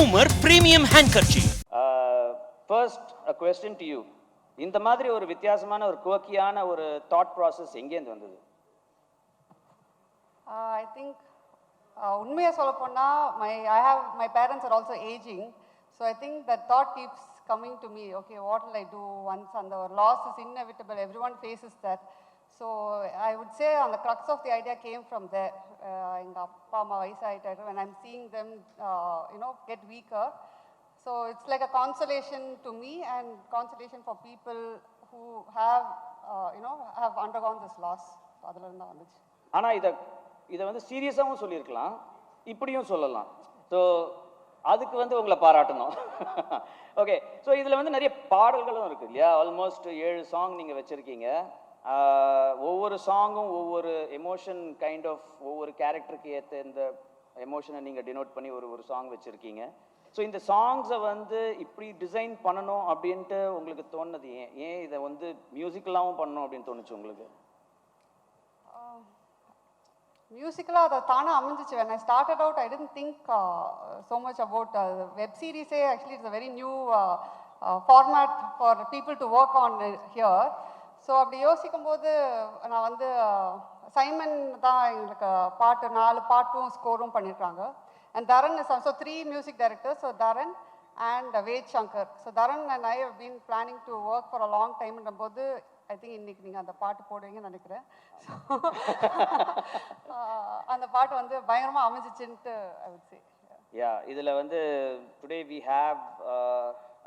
Poomer Premium Handkerchief. First, a question to you. இந்த மாதிரி ஒரு வித்தியாசமான ஒரு குவக்கியான ஒரு தாட் ப்ராசஸ் எங்கேருந்து வந்தது? I think உண்மையாக சொல்ல போனால் my parents are also aging, so I think that thought keeps coming to me. Okay, what will I do once and the loss is inevitable, everyone faces that. So I would say on the crux of the idea came from there. எங்கள் அப்பா அம்மா வயசாகிட்டாரு, when I'm seeing them get weaker, so it's like a consolation to me and consolation for people who have have undergone this loss. அதில் இருந்தால் வந்துச்சு. ஆனால் இதை வந்து சீரியஸாகவும் சொல்லியிருக்கலாம், இப்படியும் சொல்லலாம். ஸோ அதுக்கு வந்து உங்களை பாராட்டணும். ஓகே, ஸோ இதில் வந்து நிறைய பாடல்களும் இருக்குது இல்லையா? ஆல்மோஸ்ட் 7 சாங் நீங்கள் வச்சுருக்கீங்க. ஒவ்வொரு சாங்கும் ஒவ்வொரு எமோஷன் கைண்ட் ஆஃப் ஒவ்வொரு கேரக்டருக்கு ஏற்ற இந்த எமோஷனை நீங்கள் டினோட் பண்ணி ஒரு சாங் வச்சுருக்கீங்க. ஸோ இந்த சாங்ஸை வந்து இப்படி டிசைன் பண்ணணும் அப்படின்ட்டு உங்களுக்கு தோணுது ஏன் இதை வந்து மியூசிக்கலாகவும் பண்ணணும் அப்படின்னு தோணுச்சு உங்களுக்கு? மியூசிக்கலாக அதை தானே அமைஞ்சிச்சு. when I started out I didn't think so much about web series. Actually it's a very new format for people to work on here. So அப்படி யோசிக்கும் போது நான் வந்து சைமன் தான் எங்களுக்கு 4 பாட்டும் ஸ்கோரும் பண்ணியிருக்காங்க. And Dharan is also 3 music directors. So Dharan and Ved Shankar. So Dharan and I have been planning to work for a long டைம்ன்ற போது ஐ திங்க் இன்னைக்கு நீங்கள் அந்த பாட்டு போடுவீங்கன்னு நினைக்கிறேன். அந்த பாட்டு வந்து பயங்கரமாக அமைஞ்சிச்சுன்ட்டு ஐ வுட் சே. யா, இதில் வந்து today we have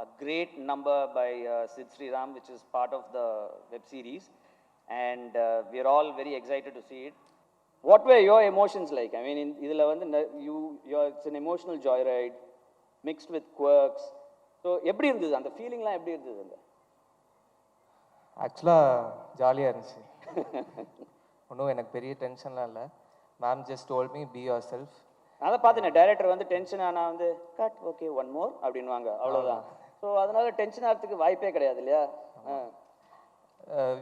a great number by Sid Sriram, which is part of the web series, and we are all very excited to see it. What were your emotions like? I mean, idhula vandu it's an emotional joyride mixed with quirks. So eppadi irundhudu and feeling la eppadi irundhudu? Actually jolly irundhuchu. Onno enak periya tension la illa. Ma'am just told me be yourself. அதை பார்த்தேன், director வந்து tension ஆனால் வந்து cut okay one more அப்படின்வாங்க, அவ்வளோதான். So அதனால tension ஆகிறதுக்கு வாய்ப்பே கிடையாது இல்லையா?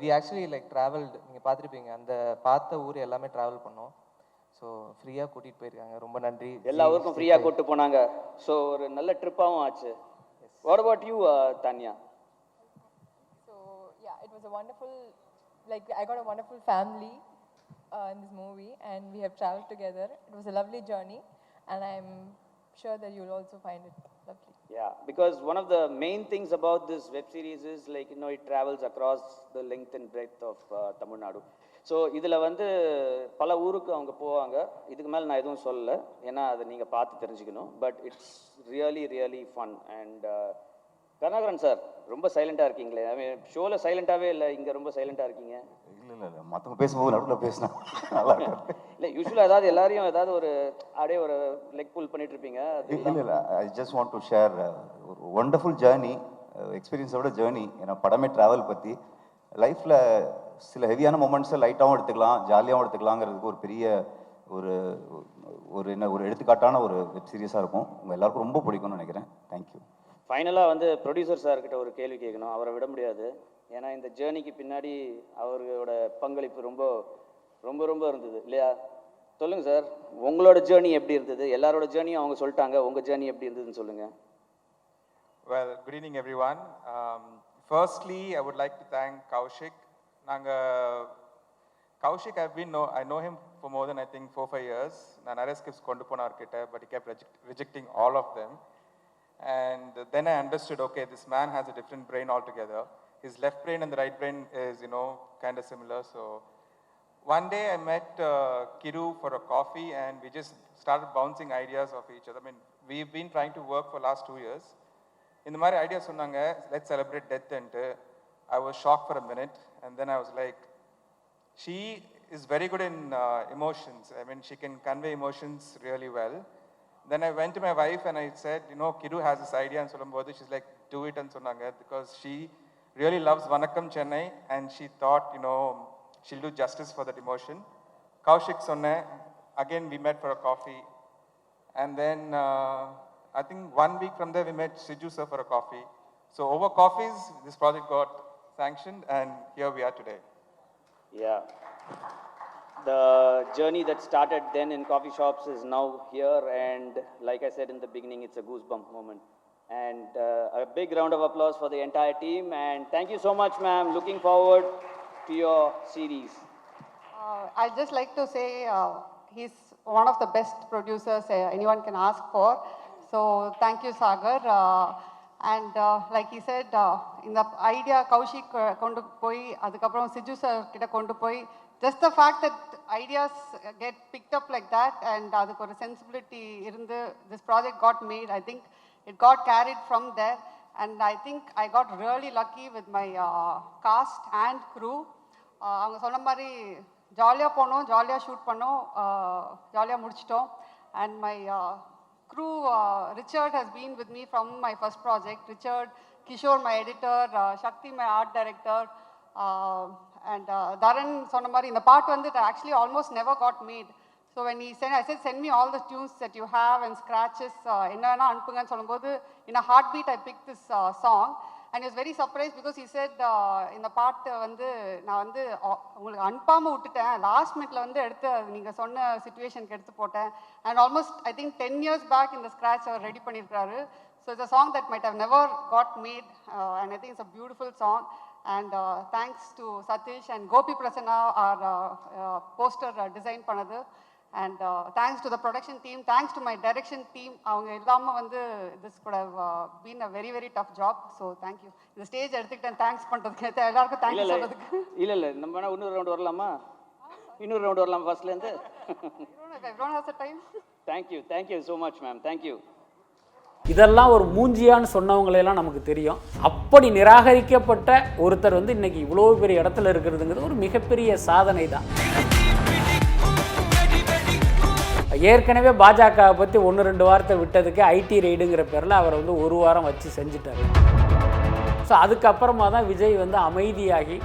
வி ஆக்சுவலி லைக் ட்ராவல்டு, நீங்கள் பார்த்துருப்பீங்க, அந்த பார்த்த ஊர் எல்லாமே ட்ராவல் பண்ணோம். ஸோ ஃப்ரீயாக கூட்டிகிட்டு போயிருக்காங்க, ரொம்ப நன்றி. எல்லா ஊருக்கும் ஃப்ரீயாக கூப்பிட்டு போனாங்க. ஸோ ஒரு நல்ல ட்ரிப்பாகவும் ஆச்சு. What about you Tanya? So yeah, it was a wonderful, like I got a wonderful family in this movie, and we have traveled together. It was a lovely journey, and I'm sure that you'll also find it lovely. Yeah, because one of the main things about this web series is like it travels across the length and breadth of Tamil Nadu. So இதில் வந்து பல ஊருக்கு அவங்க போவாங்க. இதுக்கு மேலே நான் எதுவும் சொல்லலை, ஏன்னா அதை நீங்கள் பார்த்து தெரிஞ்சுக்கணும். But it's really fun. And Karunakaran sir ரொம்ப சைலண்டாக இருக்கீங்களே. ஐ மீன் ஷோவில் சைலண்டாகவே இல்லை, இங்கே ரொம்ப சைலண்டாக இருக்கீங்க. இல்லை மற்றவங்க பேசும்போது நடுவில் பேசினா நல்லா இருக்கும். இல்லை யூஸ்வலாக ஏதாவது எல்லாரையும் ஏதாவது ஒரு அப்படியே ஒரு லெக் புல் பண்ணிட்டு இருப்பீங்க. இல்லை I just want to share ஒரு ஒண்டர்ஃபுல் ஜேர்னி, எக்ஸ்பீரியன்ஸோட ஜேர்னி. ஏன்னா படமே ட்ராவல் பற்றி. லைஃப்பில் சில ஹெவியான மூமெண்ட்ஸை லைட்டாகவும் எடுத்துக்கலாம், ஜாலியாகவும் எடுத்துக்கலாங்கிறதுக்கு ஒரு பெரிய ஒரு எடுத்துக்காட்டான ஒரு வெப் சீரிஸாக இருக்கும். உங்கள் எல்லாருக்கும் ரொம்ப பிடிக்கும்னு நினைக்கிறேன். தேங்க்யூ. ஃபைனலாக வந்து ப்ரொடியூசர் சார்கிட்ட ஒரு கேள்வி கேட்கணும், அவரை விட முடியாது. ஏன்னா இந்த ஜேர்னிக்கு பின்னாடி அவர்களோட பங்களிப்பு ரொம்ப ரொம்ப ரொம்ப இருந்தது இல்லையா? சொல்லுங்கள் சார், உங்களோட ஜேர்னி எப்படி இருந்தது? எல்லாரோட ஜேர்னியும் அவங்க சொல்லிட்டாங்க, உங்கள் ஜேர்னி எப்படி இருந்ததுன்னு சொல்லுங்கள். Well, good evening everyone. Firstly, I would like to thank Kaushik. Kaushik, I know him for more than I think 4-5 years. நான் நிறைய ஸ்கிரிப்ட்ஸ் கொண்டு போன அவர்கிட்ட, but he kept rejecting all of them. And then I understood, okay, this man has a different brain altogether. His left brain and the right brain is, kind of similar. So one day I met Kiru for a coffee, and we just started bouncing ideas of each other. I mean, we've been trying to work for last 2 years. In the mari idea சொன்னாங்க, let's celebrate death. And I was shocked for a minute, and then I was like, she is very good in emotions. I mean, she can convey emotions really well. Then I went to my wife and I said, Kiru has this idea, and சொல்லும்போது she's like, do it and சொன்னாங்க, because she really loves Vanakkam Chennai, and she thought, she'll do justice for that emotion. Kaushik சொன்னேன், again we met for a coffee, and then I think 1 week from there we met Siju sir for a coffee. So over coffees, this project got sanctioned, and here we are today. Yeah. The journey that started then in coffee shops is now here, and like I said in the beginning, it's a goosebump moment. And a big round of applause for the entire team, and thank you so much, ma'am. Looking forward to your series. I'd just like to say he's one of the best producers anyone can ask for. So thank you, Sagar. And like he said, in the idea Kaushik kondu poi, adukapram Siju sir kitta kondu poi, just the fact that ideas get picked up like that and adukku or sensibility irundu, this project got made. I think it got carried from there, and I think I got really lucky with my cast and crew. அவங்க சொன்ன மாதிரி ஜாலியாக போனோம், ஜாலியாக shoot பண்ணோம், ஜாலியாக முடிச்சிட்டோம். And my crew, Richard has been with me from my first project. Richard, Kishore, my editor, Shakti, my art director, and Dharan Sonamari. In the part one that actually almost never got made. So when he said, I said, send me all the tunes that you have and scratches. Enna anupunga sollumbodhu, in a heartbeat I picked this song. And he was very surprised because he said, in the part வந்து நான் வந்து உங்களுக்கு அனுப்பாமல் விட்டுட்டேன், last மினிட்ல வந்து எடுத்து நீங்கள் சொன்ன சிச்சுவேஷனுக்கு எடுத்து போட்டேன். And almost I think 10 years back இந்த ஸ்க்ராட்ச் அவர் ரெடி பண்ணியிருக்காரு. So it's a song that might have never got made, and I think it's a beautiful song. And thanks to Sathish and Gopi Prasanna are poster design பண்ணது. And thanks to the production team, thanks to my direction team. அவங்க இல்லாமல் வந்து this could have been a very very tough job. So thank you. இந்த stage எடுத்துக்கிட்டேன் thanks பண்ணுறதுக்கு, எல்லாருக்கும் thanks சொல்கிறதுக்கு. இல்லை நம்ம வேணா இன்னொரு ரவுண்ட் வரலாமா? இன்னொரு ரவுண்ட் வரலாமா ஃபர்ஸ்ட்லேருந்து? Everyone has a time. Thank you so much, ma'am. Thank you. இதெல்லாம் ஒரு மூஞ்சியான்னு சொன்னவங்களையெல்லாம் நமக்கு தெரியும். அப்படி நிராகரிக்கப்பட்ட ஒருத்தர் வந்து இன்னைக்கு இவ்வளோ பெரிய இடத்துல இருக்கிறதுங்கிறது ஒரு மிகப்பெரிய சாதனை தான். ஏற்கனவே பாஜகவை பற்றி 1-2 வார்த்தை விட்டதுக்கு ஐடி ரெய்டுங்கிற பேரில் அவரை வந்து 1 வாரம் வச்சு செஞ்சுட்டார். ஸோ அதுக்கப்புறமா தான் விஜய் வந்து அமைதியாகி